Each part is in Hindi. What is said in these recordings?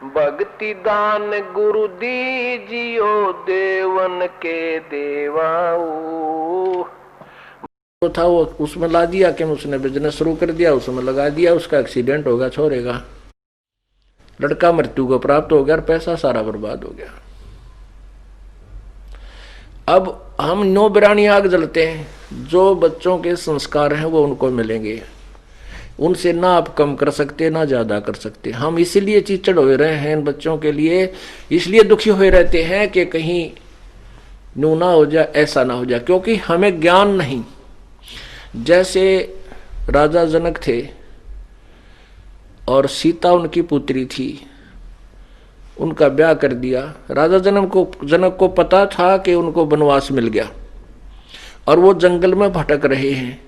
भक्ति दान गुरु दीजियो देवन के देवाऊ। तो था वो उसमें ला दिया कि उसने बिजनेस शुरू कर दिया, उसमें लगा दिया, उसका एक्सीडेंट हो गया, छोरे का लड़का मृत्यु को प्राप्त हो गया और पैसा सारा बर्बाद हो गया। अब हम नो बिरानी आग जलते हैं, जो बच्चों के संस्कार हैं वो उनको मिलेंगे, उनसे ना आप कम कर सकते ना ज्यादा कर सकते। हम इसीलिए चिचड़ हो रहे हैं इन बच्चों के लिए, इसलिए दुखी हुए रहते हैं कि कहीं न्यू ना हो जाए, ऐसा ना हो जाए, क्योंकि हमें ज्ञान नहीं। जैसे राजा जनक थे और सीता उनकी पुत्री थी, उनका ब्याह कर दिया। राजा जनक को पता था कि उनको वनवास मिल गया और वो जंगल में भटक रहे हैं,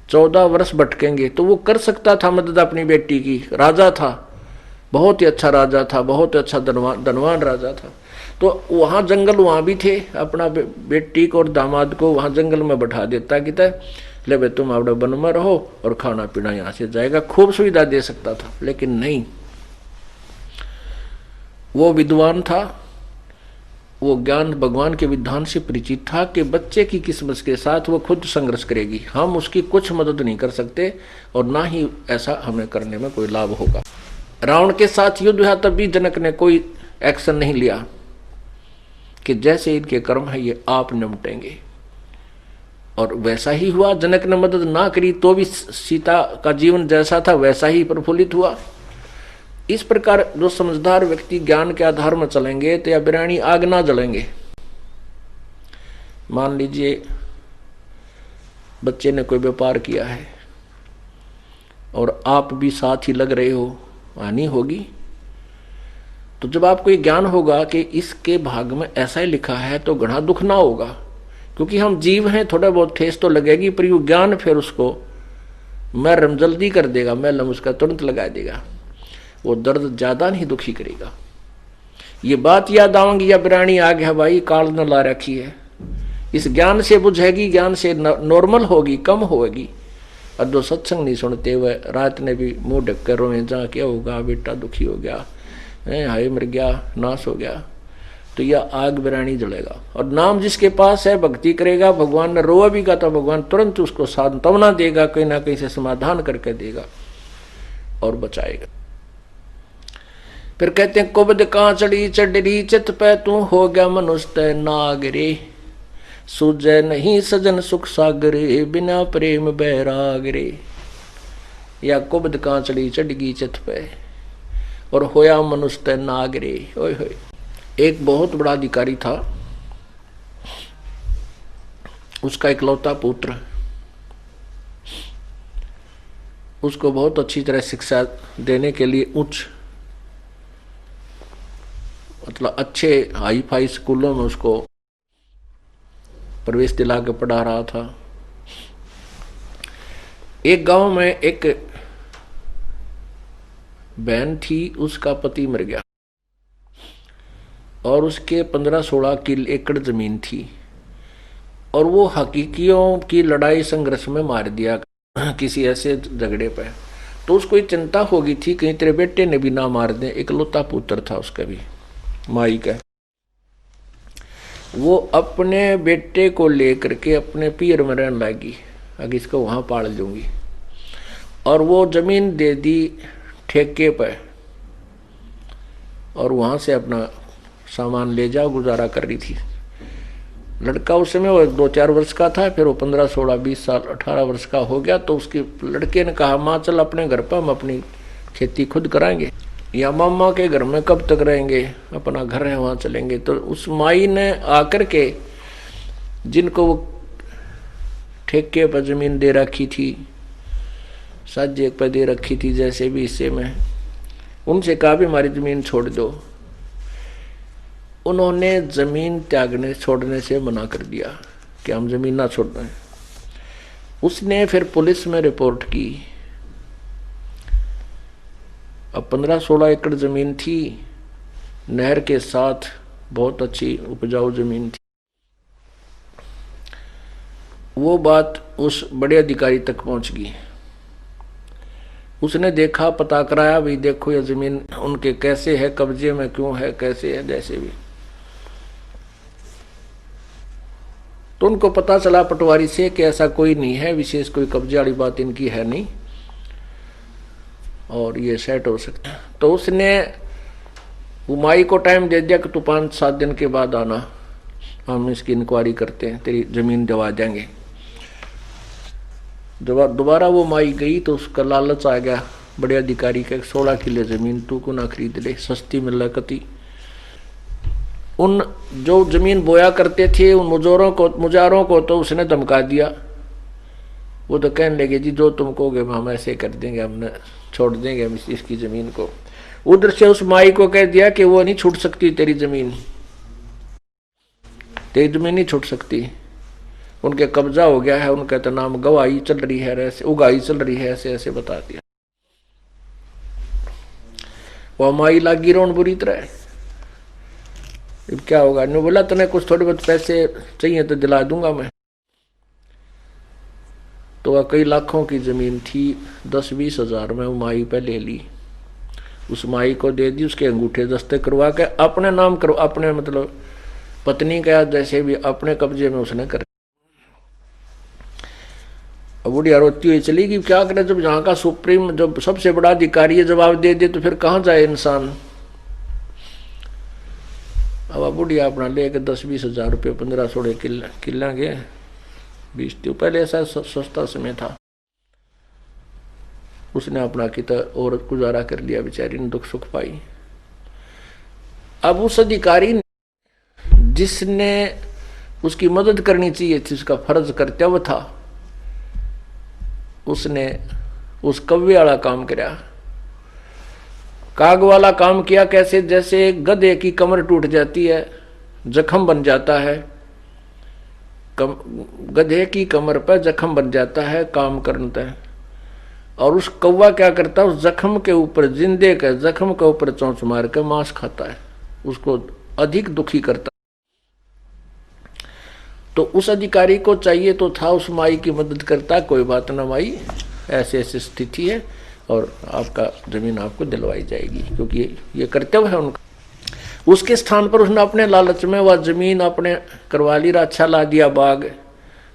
14 वर्ष भटकेंगे, तो वो कर सकता था मदद अपनी बेटी की। राजा था, बहुत ही अच्छा राजा था, बहुत अच्छा धनवान राजा था। तो वहां जंगल वहां भी थे, अपना बेटी को और दामाद को वहां जंगल में बैठा देता कि ले भाई तुम अपने वन में रहो और खाना पीना यहां से जाएगा, खूब सुविधा दे सकता था। लेकिन नहीं, वो विद्वान था, वो ज्ञान भगवान के विधान से परिचित था कि बच्चे की किस्मत के साथ वो खुद संघर्ष करेगी, हम उसकी कुछ मदद नहीं कर सकते और ना ही ऐसा हमें करने में कोई लाभ होगा। रावण के साथ युद्ध हुआ तब भी जनक ने कोई एक्शन नहीं लिया कि जैसे इनके कर्म है ये आप निपटेंगे, और वैसा ही हुआ। जनक ने मदद ना करी तो भी सीता का जीवन जैसा था वैसा ही प्रफुल्लित हुआ। इस प्रकार जो समझदार व्यक्ति ज्ञान के आधार में चलेंगे तो या बिरानी आग ना जलेंगे। मान लीजिए बच्चे ने कोई व्यापार किया है और आप भी साथ ही लग रहे हो, हानि होगी। तो जब आपको ये ज्ञान होगा कि इसके भाग में ऐसा ही लिखा है तो घना दुख ना होगा, क्योंकि हम जीव हैं, थोड़ा बहुत ठेस तो लगेगी, पर यू ज्ञान फिर उसको मरहम जल्दी कर देगा, मलहम उसका तुरंत लगा देगा, वो दर्द ज्यादा नहीं दुखी करेगा। ये बात याद आवेंगी, या बिरानी आग है भाई काल न ला रखी है, इस ज्ञान से बुझेगी, ज्ञान से नॉर्मल होगी, कम होगी। और जो सत्संग नहीं सुनते वह रात ने भी मुंह ढक कर रोए, जा क्या होगा बेटा दुखी हो गया, हाय मर गया, नाश हो गया, तो यह आग बिरानी जलेगा। और नाम जिसके पास है भक्ति करेगा, भगवान ने रोआ भी का तो भगवान तुरंत उसको सांत्वना देगा, कहीं ना कहीं से समाधान करके देगा और बचाएगा। फिर कहते हैं कुबद कांचड़ी चढ़ी चित पे तू हो गया मनुष्य नागरे, सूझे नहीं सजन सुख सागरे बिना प्रेम बैरागरे। या कुबद कांचड़ी चढ़गी चित पे और होया मनुष्य नागरे। ओए होए, एक बहुत बड़ा अधिकारी था, उसका इकलौता पुत्र, उसको बहुत अच्छी तरह शिक्षा देने के लिए उच्च मतलब अच्छे हाई फाई स्कूलों में उसको प्रवेश दिला के पढ़ा रहा था। एक गांव में एक बहन थी, उसका पति मर गया और उसके 15-16 एकड़ जमीन थी, और वो हकीकियों की लड़ाई संघर्ष में मार दिया किसी ऐसे झगड़े पे। तो उसको ये चिंता होगी थी कहीं तेरे बेटे ने भी ना मार दे, इकलौता पुत्र था उसका भी माई का। वो अपने बेटे को लेकर के अपने पीर में रहने लगी, अगर इसको वहां पाल लूंगी, और वो जमीन दे दी ठेके पे और वहां से अपना सामान ले जाओ, गुजारा कर रही थी। लड़का उस समय वो 2-4 वर्ष का था, फिर वो 15, 16, 20 साल 18 वर्ष का हो गया। तो उसके लड़के ने कहा माँ चल अपने घर पर हम अपनी खेती खुद कराएंगे, या मामा के घर में कब तक रहेंगे, अपना घर है वहां चलेंगे। तो उस माई ने आकर के जिनको वो ठेके पर जमीन दे रखी थी, साझे पर दे रखी थी, जैसे भी हिस्से में, उनसे कहा भी हमारी जमीन छोड़ दो। उन्होंने जमीन त्यागने छोड़ने से मना कर दिया कि हम जमीन ना छोड़ दें। उसने फिर पुलिस में रिपोर्ट की। अब 15-16 एकड़ जमीन थी, नहर के साथ बहुत अच्छी उपजाऊ जमीन थी। वो बात उस बड़े अधिकारी तक पहुंच गई। उसने देखा, पता कराया, भाई देखो ये जमीन उनके कैसे है, कब्जे में क्यों है, कैसे है, जैसे भी। तो उनको पता चला पटवारी से कि ऐसा कोई नहीं है, विशेष कोई कब्जे वाली बात इनकी है नहीं और ये सेट हो सकता है। तो उसने उमाई को टाइम दे दिया कि तू 5-7 दिन के बाद आना, हम इसकी इंक्वायरी करते हैं, तेरी जमीन दिवा देंगे। जब दोबारा वो माई गई तो उसका लालच आ गया बड़े अधिकारी का, 16 किले जमीन तू को ना खरीद ले, सस्ती मिल रहा कती। उन जो जमीन बोया करते थे उन मुजारों को तो उसने धमका दिया। वो तो कहने लगे जी जो तुम कहोगे हम ऐसे कर देंगे, हमने छोड़ देंगे हम इसकी जमीन को। उधर से उस माई को कह दिया कि वो नहीं छूट सकती तेरी जमीन, तेरी जमीन नहीं छूट सकती, उनके कब्जा हो गया है, उनका तो नाम गवाही चल रही है, ऐसे उगाही चल रही है, ऐसे ऐसे बता दिया। वो माई लागी रोन बुरी तरह। अब क्या होगा, ने बोला तने कुछ थोड़े बहुत पैसे चाहिए तो दिला दूंगा मैं। तो वह कई लाखों की जमीन थी, 10-20 हजार में माई पे ले ली, उस माई को दे दी, उसके अंगूठे दस्ते करवा के अपने नाम करो, अपने मतलब पत्नी का जैसे भी अपने कब्जे में उसने कर। अब बुढ़िया रोती हुई चली गई, क्या करे, जब यहाँ का सुप्रीम जब सबसे बड़ा अधिकारी जवाब दे दे तो फिर कहाँ जाए इंसान। अब बुढ़िया अपना लेके 10-20 हजार रुपये 15-16 किला के 20 पहले ऐसा सस्ता समय था, उसने अपना किता और गुजारा कर लिया, बेचारी ने दुख सुख पाई। अब उस अधिकारी जिसने उसकी मदद करनी चाहिए थी, उसका फर्ज कर्तव्य था, उसने उस कव्वे वाला काम किया, काग वाला काम किया। कैसे, जैसे गधे की कमर टूट जाती है, जख्म बन जाता है, गधे की कमर पर जख्म बन जाता है काम करता है, और उस कौवा क्या करता है, उस जख्म के ऊपर, जिंदे के जख्म के ऊपर चोंच मार के मांस खाता है, उसको अधिक दुखी करता। तो उस अधिकारी को चाहिए तो था उस माई की मदद करता, कोई बात ना माई, ऐसे ऐसी स्थिति है और आपका जमीन आपको दिलवाई जाएगी, क्योंकि ये कर्तव्य है उनका। उसके स्थान पर उसने अपने लालच में वह जमीन अपने करवा ली, अच्छा ला दिया बाग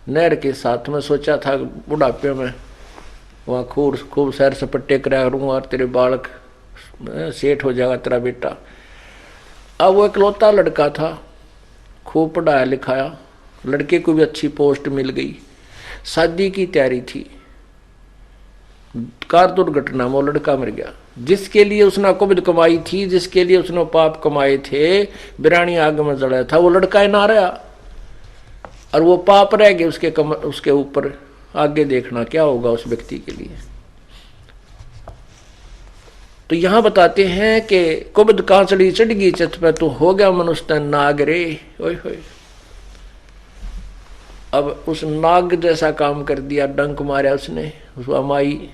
नहर के साथ में। सोचा था बुढ़ापे में वहाँ खूब सैर सपट्टे करा करूँगा और तेरे बालक सेठ हो जाएगा तेरा बेटा। अब वो इकलौता लड़का था, खूब पढ़ाया लिखाया, लड़के को भी अच्छी पोस्ट मिल गई, शादी की तैयारी थी, कार दुर्घटना में वो लड़का मर गया। जिसके लिए उसने कुबिद कमाई थी, जिसके लिए उसने पाप कमाए थे, बिरानी आग में जड़ा था, वो लड़का ही ना रहा और वो पाप रह गए उसके ऊपर। आगे देखना क्या होगा उस व्यक्ति के लिए। तो यहां बताते हैं कि कुबिद कांचड़ी चढ़ गई चित पे तो हो गया मनुष्य नाग रे, ओए होए। अब उस नाग जैसा काम कर दिया, डंक मारा उसने, उस माई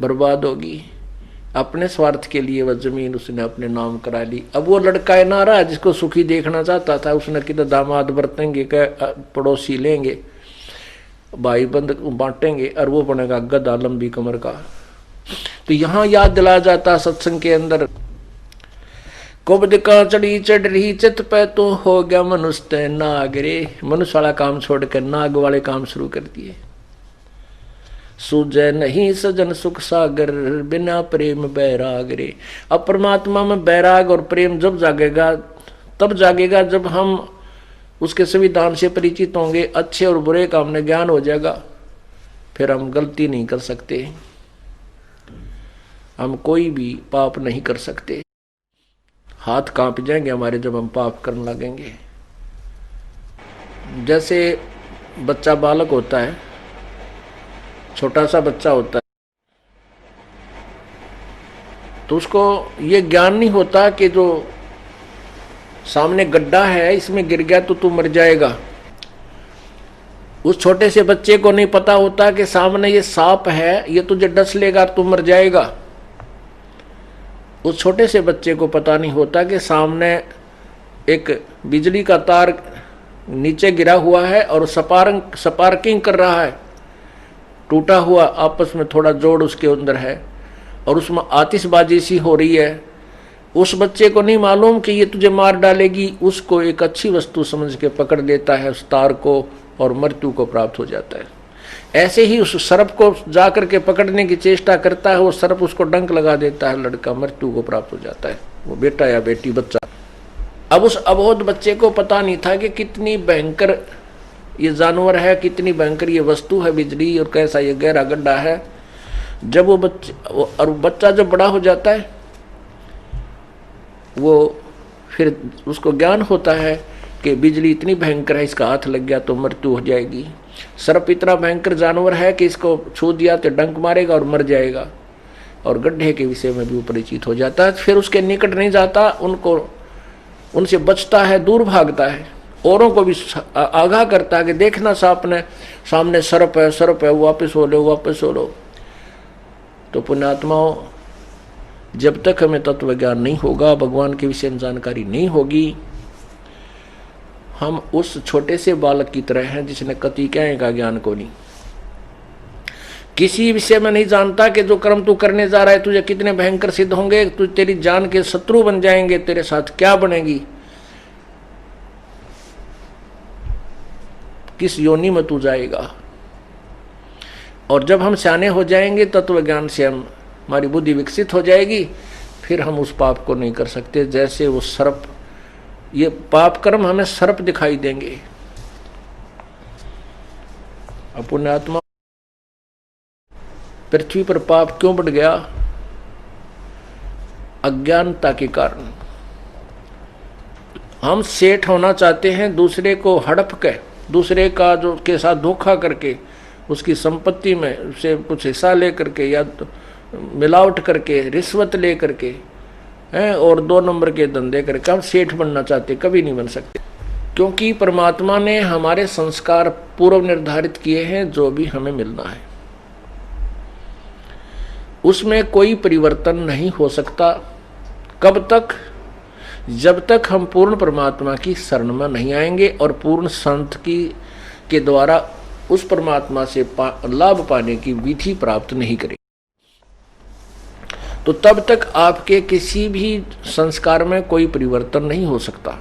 बर्बाद होगी। अपने स्वार्थ के लिए वह जमीन उसने अपने नाम करा ली। अब वो लड़का ना रहा जिसको सुखी देखना चाहता था, उसने किधर दामाद बरतेंगे, पड़ोसी लेंगे, भाई बंद बांटेंगे, और वो बनेगा गधा लंबी कमर का। तो यहां याद दिलाया जाता सत्संग के अंदर, कुब्द कांचड़ी चढ़ रही चित पे तो हो गया मनुष्य नाग रे। मनुष्य वाला काम छोड़कर नाग वाले काम शुरू कर दिए। सूझे नहीं सजन सुख सागर, बिना प्रेम बैराग रे। अब परमात्मा में बैराग और प्रेम जब जागेगा, तब जागेगा जब हम उसके संविधान से परिचित होंगे, अच्छे और बुरे का हमने ज्ञान हो जाएगा, फिर हम गलती नहीं कर सकते, हम कोई भी पाप नहीं कर सकते। हाथ कांप जाएंगे हमारे जब हम पाप करने लगेंगे। जैसे बच्चा बालक होता है, छोटा सा बच्चा होता है, तो उसको ये ज्ञान नहीं होता कि जो सामने गड्ढा है इसमें गिर गया तो तू मर जाएगा। उस छोटे से बच्चे को नहीं पता होता कि सामने ये सांप है, ये तुझे डस लेगा तू मर जाएगा। उस छोटे से बच्चे को पता नहीं होता कि सामने एक बिजली का तार नीचे गिरा हुआ है और स्पार्किंग कर रहा है, टूटा हुआ आपस में थोड़ा जोड़ उसके अंदर है और उसमें आतिशबाजी सी हो रही है, उस बच्चे को नहीं मालूम कि ये तुझे मार डालेगी, उसको एक अच्छी वस्तु समझ के पकड़ लेता है उस तार को और मृत्यु को प्राप्त हो जाता है। ऐसे ही उस सर्प को जाकर के पकड़ने की चेष्टा करता है, वो सर्प उसको डंक लगा देता है, लड़का मृत्यु को प्राप्त हो जाता है, वो बेटा या बेटी बच्चा। अब उस अबोध बच्चे को पता नहीं था कि कितनी भयंकर ये जानवर है, कितनी भयंकर ये वस्तु है बिजली, और कैसा ये गहरा गड्ढा है। जब वो बच्चा जब बड़ा हो जाता है, वो फिर उसको ज्ञान होता है कि बिजली इतनी भयंकर है, इसका हाथ लग गया तो मृत्यु हो जाएगी। सर्प इतना भयंकर जानवर है कि इसको छू दिया तो डंक मारेगा और मर जाएगा, और गड्ढे के विषय में भी परिचित हो जाता है। फिर उसके निकट नहीं जाता, उनसे बचता है, दूर भागता है, औरों को भी आगाह करता है कि देखना सामने सर्प है, वापस हो लो। तो पुण्यात्माओं, जब तक हमें तत्व ज्ञान नहीं होगा, भगवान के विषय में जानकारी नहीं होगी, हम उस छोटे से बालक की तरह हैं जिसने कतिकाएं का ज्ञान को नहीं, किसी विषय में नहीं जानता कि जो कर्म तू करने जा रहा है तुझे कितने भयंकर सिद्ध होंगे, तू तेरी जान के शत्रु बन जाएंगे, तेरे साथ क्या बनेगी, किस योनि में तू जाएगा। और जब हम सियाने हो जाएंगे, तत्व ज्ञान से हमारी बुद्धि विकसित हो जाएगी, फिर हम उस पाप को नहीं कर सकते। जैसे वो सर्प, ये पाप कर्म हमें सर्प दिखाई देंगे। पुण्यात्मा, पृथ्वी पर पाप क्यों बढ़ गया? अज्ञानता के कारण। हम सेठ होना चाहते हैं, दूसरे को हड़प के, दूसरे का जो के साथ धोखा करके, उसकी संपत्ति में उसे कुछ हिस्सा ले करके या तो मिलावट करके, रिश्वत ले करके हैं, और 2 नंबर के धंधे करके हम सेठ बनना चाहते, कभी नहीं बन सकते। क्योंकि परमात्मा ने हमारे संस्कार पूर्व निर्धारित किए हैं, जो भी हमें मिलना है उसमें कोई परिवर्तन नहीं हो सकता। कब तक? जब तक हम पूर्ण परमात्मा की शरण में नहीं आएंगे और पूर्ण संत के द्वारा उस परमात्मा से लाभ पाने की विधि प्राप्त नहीं करेंगे, तो तब तक आपके किसी भी संस्कार में कोई परिवर्तन नहीं हो सकता।